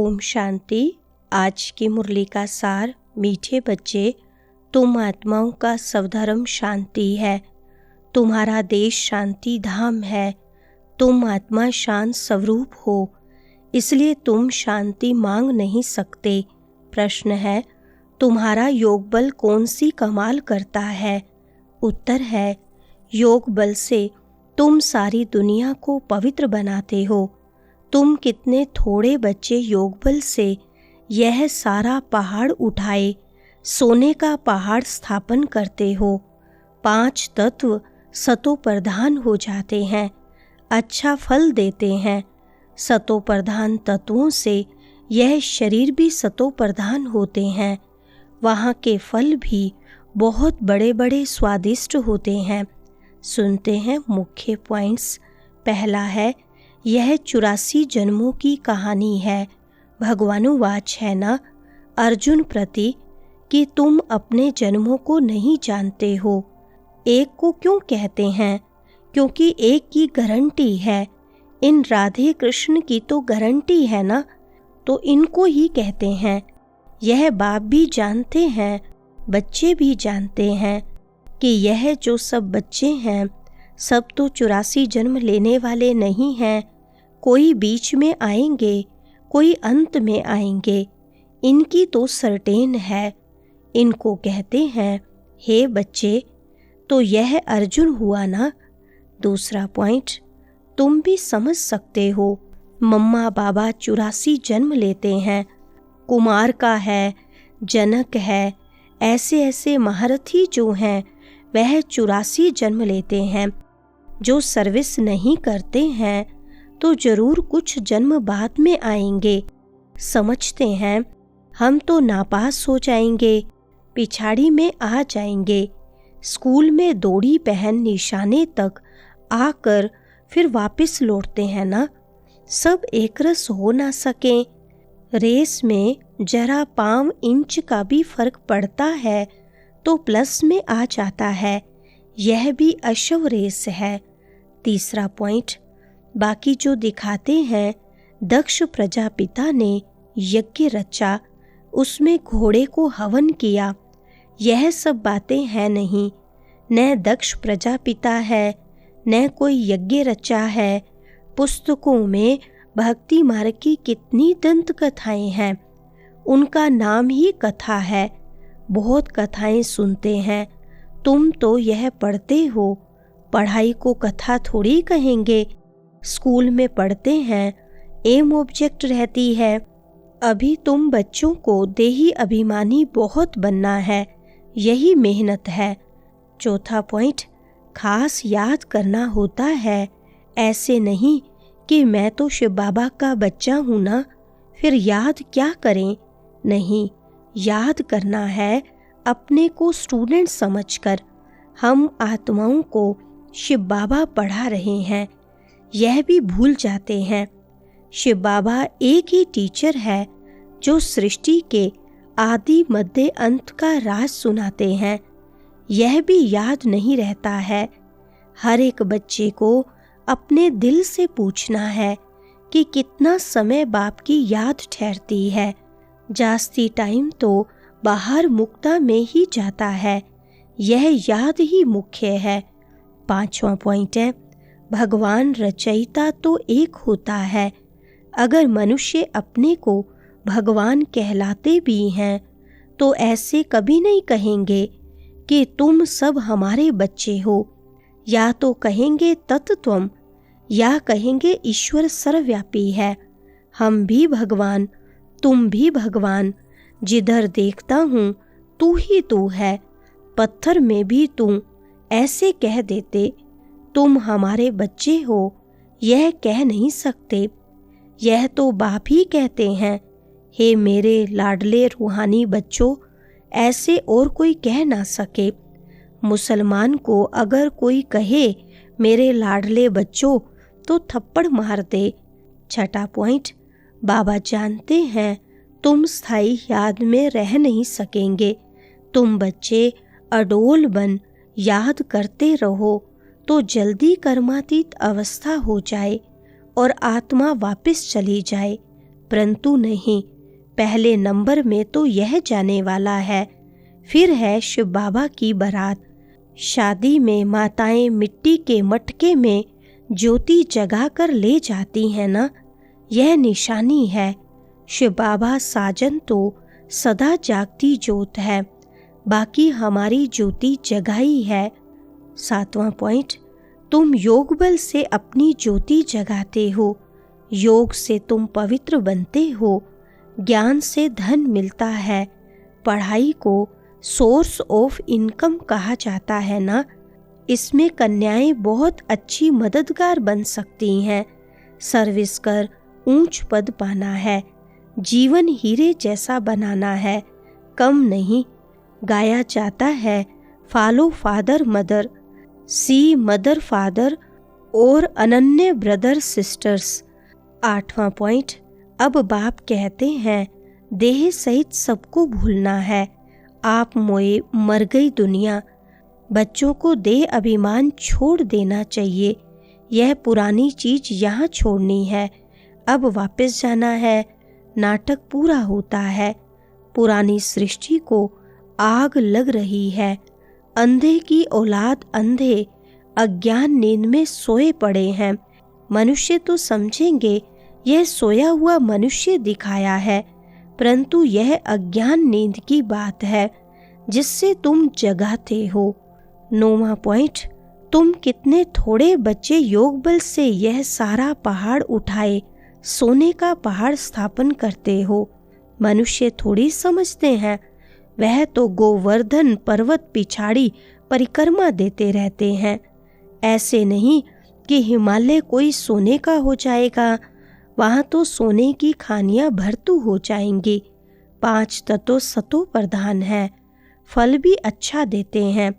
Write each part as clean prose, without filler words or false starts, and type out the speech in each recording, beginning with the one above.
ओम शांति। आज की मुरली का सार। मीठे बच्चे, तुम आत्माओं का स्वधर्म शांति है। तुम्हारा देश शांति धाम है। तुम आत्मा शांत स्वरूप हो, इसलिए तुम शांति मांग नहीं सकते। प्रश्न है, तुम्हारा योग बल कौन सी कमाल करता है? उत्तर है, योग बल से तुम सारी दुनिया को पवित्र बनाते हो। तुम कितने थोड़े बच्चे योग बल से यह सारा पहाड़ उठाए सोने का पहाड़ स्थापन करते हो। 5 तत्व सतो प्रधान हो जाते हैं, अच्छा फल देते हैं। सतो प्रधान तत्वों से यह शरीर भी सतो प्रधान होते हैं। वहाँ के फल भी बहुत बड़े बड़े स्वादिष्ट होते हैं। सुनते हैं मुख्य पॉइंट्स। पहला है, यह 84 जन्मों की कहानी है। भगवानुवाच है ना अर्जुन प्रति कि तुम अपने जन्मों को नहीं जानते हो। एक को क्यों कहते हैं? क्योंकि एक की गारंटी है। इन राधे कृष्ण की तो गारंटी है ना, तो इनको ही कहते हैं। यह बाप भी जानते हैं, बच्चे भी जानते हैं कि यह जो सब बच्चे हैं सब तो 84 जन्म लेने वाले नहीं हैं। कोई बीच में आएंगे, कोई अंत में आएंगे। इनकी तो सर्टेन है। इनको कहते हैं, हे बच्चे, तो यह अर्जुन हुआ ना। दूसरा पॉइंट, तुम भी समझ सकते हो। मम्मा बाबा 84 जन्म लेते हैं। कुमार का है, जनक है, ऐसे ऐसे महारथी जो हैं वह 84 जन्म लेते हैं। जो सर्विस नहीं करते हैं तो जरूर कुछ जन्म बाद में आएंगे। समझते हैं हम तो नापास हो जाएंगे, पिछाड़ी में आ जाएंगे। स्कूल में दौड़ी पहन निशाने तक आकर फिर वापस लौटते हैं ना। सब एक रस हो ना सके। रेस में जरा 5 इंच का भी फर्क पड़ता है तो प्लस में आ जाता है। यह भी अशव रेस है। तीसरा पॉइंट, बाकी जो दिखाते हैं, दक्ष प्रजापिता ने यज्ञ रचा, उसमें घोड़े को हवन किया, यह सब बातें हैं नहीं। न दक्ष प्रजापिता है, न कोई यज्ञ रचा है। पुस्तकों में भक्ति मार्ग की कितनी दंत कथाएं हैं, उनका नाम ही कथा है। बहुत कथाएं सुनते हैं। तुम तो यह पढ़ते हो, पढ़ाई को कथा थोड़ी कहेंगे। स्कूल में पढ़ते हैं, एम ऑब्जेक्ट रहती है। अभी तुम बच्चों को देही अभिमानी बहुत बनना है, यही मेहनत है। चौथा पॉइंट, खास याद करना होता है। ऐसे नहीं कि मैं तो शिव बाबा का बच्चा हूँ ना, फिर याद क्या करें। नहीं, याद करना है अपने को स्टूडेंट समझकर। हम आत्माओं को शिव बाबा पढ़ा रहे हैं, यह भी भूल जाते हैं। शिव बाबा एक ही टीचर है जो सृष्टि के आदि मध्य अंत का राज सुनाते हैं, यह भी याद नहीं रहता है। हर एक बच्चे को अपने दिल से पूछना है कि कितना समय बाप की याद ठहरती है। जास्ती टाइम तो बाहर मुक्ता में ही जाता है, यह याद ही मुख्य है। 5वां पॉइंट है, भगवान रचयिता तो एक होता है। अगर मनुष्य अपने को भगवान कहलाते भी हैं तो ऐसे कभी नहीं कहेंगे कि तुम सब हमारे बच्चे हो। या तो कहेंगे तत्त्वम, या कहेंगे ईश्वर सर्वव्यापी है। हम भी भगवान, तुम भी भगवान। जिधर देखता हूँ तू ही तू है, पत्थर में भी तू। ऐसे कह देते, तुम हमारे बच्चे हो, यह कह नहीं सकते। यह तो बाप ही कहते हैं, हे मेरे लाडले रूहानी बच्चों। ऐसे और कोई कह ना सके। मुसलमान को अगर कोई कहे मेरे लाडले बच्चों तो थप्पड़ मार दे। 6वां पॉइंट, बाबा जानते हैं तुम स्थायी याद में रह नहीं सकेंगे। तुम बच्चे अडोल बन याद करते रहो तो जल्दी कर्मातीत अवस्था हो जाए और आत्मा वापस चली जाए। परंतु नहीं, पहले नंबर में तो यह जाने वाला है। फिर है शिव बाबा की बारात। शादी में माताएं मिट्टी के मटके में ज्योति जगा कर ले जाती हैं ना, यह निशानी है। शिव बाबा साजन तो सदा जागती ज्योत है, बाकी हमारी ज्योति जगाई है। 7वां पॉइंट, तुम योग बल से अपनी ज्योति जगाते हो। योग से तुम पवित्र बनते हो। ज्ञान से धन मिलता है। पढ़ाई को सोर्स ऑफ इनकम कहा जाता है ना, इसमें कन्याएं बहुत अच्छी मददगार बन सकती हैं। सर्विस कर ऊंच पद पाना है। जीवन हीरे जैसा बनाना है, कम नहीं। गाया जाता है फॉलो फादर मदर, सी मदर फादर और अनन्य ब्रदर सिस्टर्स। 8वां पॉइंट, अब बाप कहते हैं देह सहित सबको भूलना है। आप मोए मर गई दुनिया। बच्चों को देह अभिमान छोड़ देना चाहिए। यह पुरानी चीज यहाँ छोड़नी है, अब वापस जाना है। नाटक पूरा होता है। पुरानी सृष्टि को आग लग रही है। अंधे की औलाद अंधे अज्ञान नींद में सोए पड़े हैं। मनुष्य तो समझेंगे यह सोया हुआ मनुष्य दिखाया है, परंतु यह अज्ञान नींद की बात है जिससे तुम जगाते हो। 9वां पॉइंट, तुम कितने थोड़े बच्चे योग बल से यह सारा पहाड़ उठाए सोने का पहाड़ स्थापन करते हो। मनुष्य थोड़ी समझते हैं, वह तो गोवर्धन पर्वत पिछाड़ी परिक्रमा देते रहते हैं। ऐसे नहीं कि हिमालय कोई सोने का हो जाएगा, वहां तो सोने की खानियां भरतू हो जाएंगी। 5 तत्व सतो प्रधान है, फल भी अच्छा देते हैं।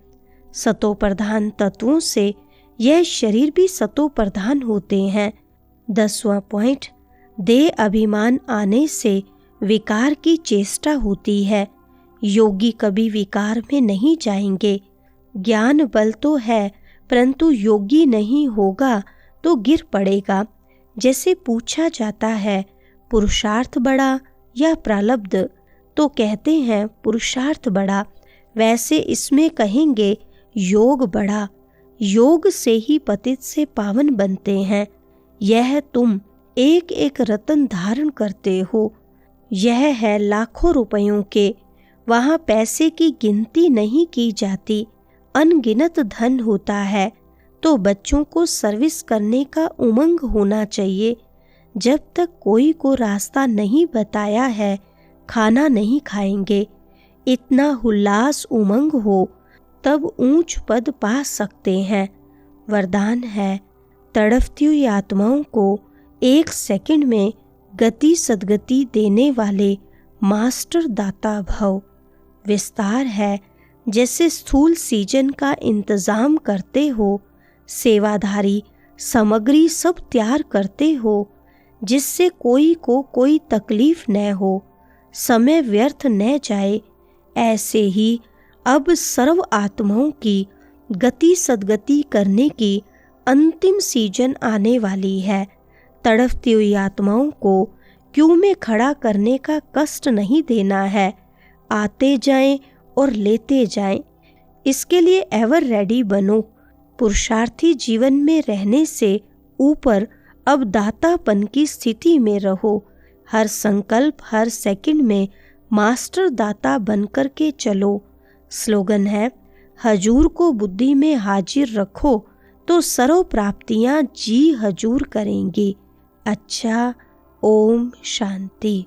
सतो प्रधान तत्वों से यह शरीर भी सतो प्रधान होते हैं। 10वां पॉइंट, देह अभिमान आने से विकार की चेष्टा होती है। योगी कभी विकार में नहीं जाएंगे। ज्ञान बल तो है, परंतु योगी नहीं होगा तो गिर पड़ेगा। जैसे पूछा जाता है पुरुषार्थ बड़ा या प्रारब्ध, तो कहते हैं पुरुषार्थ बड़ा। वैसे इसमें कहेंगे योग बड़ा। योग से ही पतित से पावन बनते हैं। यह तुम एक एक रत्न धारण करते हो। यह है लाखों रुपयों के, वहाँ पैसे की गिनती नहीं की जाती, अनगिनत धन होता है। तो बच्चों को सर्विस करने का उमंग होना चाहिए। जब तक कोई को रास्ता नहीं बताया है, खाना नहीं खाएंगे। इतना उल्लास उमंग हो तब ऊंच पद पा सकते हैं। वरदान है, तड़फती हुई आत्माओं को 1 सेकंड में गति सद्गति देने वाले मास्टर दाता भव। विस्तार है, जैसे स्थूल सीजन का इंतजाम करते हो, सेवाधारी सामग्री सब तैयार करते हो, जिससे कोई को कोई तकलीफ न हो, समय व्यर्थ न जाए। ऐसे ही अब सर्व आत्माओं की गति सद्गति करने की अंतिम सीजन आने वाली है। तड़फती हुई आत्माओं को क्यों में खड़ा करने का कष्ट नहीं देना है। आते जाएं और लेते जाएं। इसके लिए एवर रेडी बनो। पुरुषार्थी जीवन में रहने से ऊपर अब दातापन की स्थिति में रहो। हर संकल्प, हर सेकंड में मास्टर दाता बनकर के चलो। स्लोगन है, हजूर को बुद्धि में हाजिर रखो तो सर्व प्राप्तियां जी हजूर करेंगी। अच्छा, ओम शांति।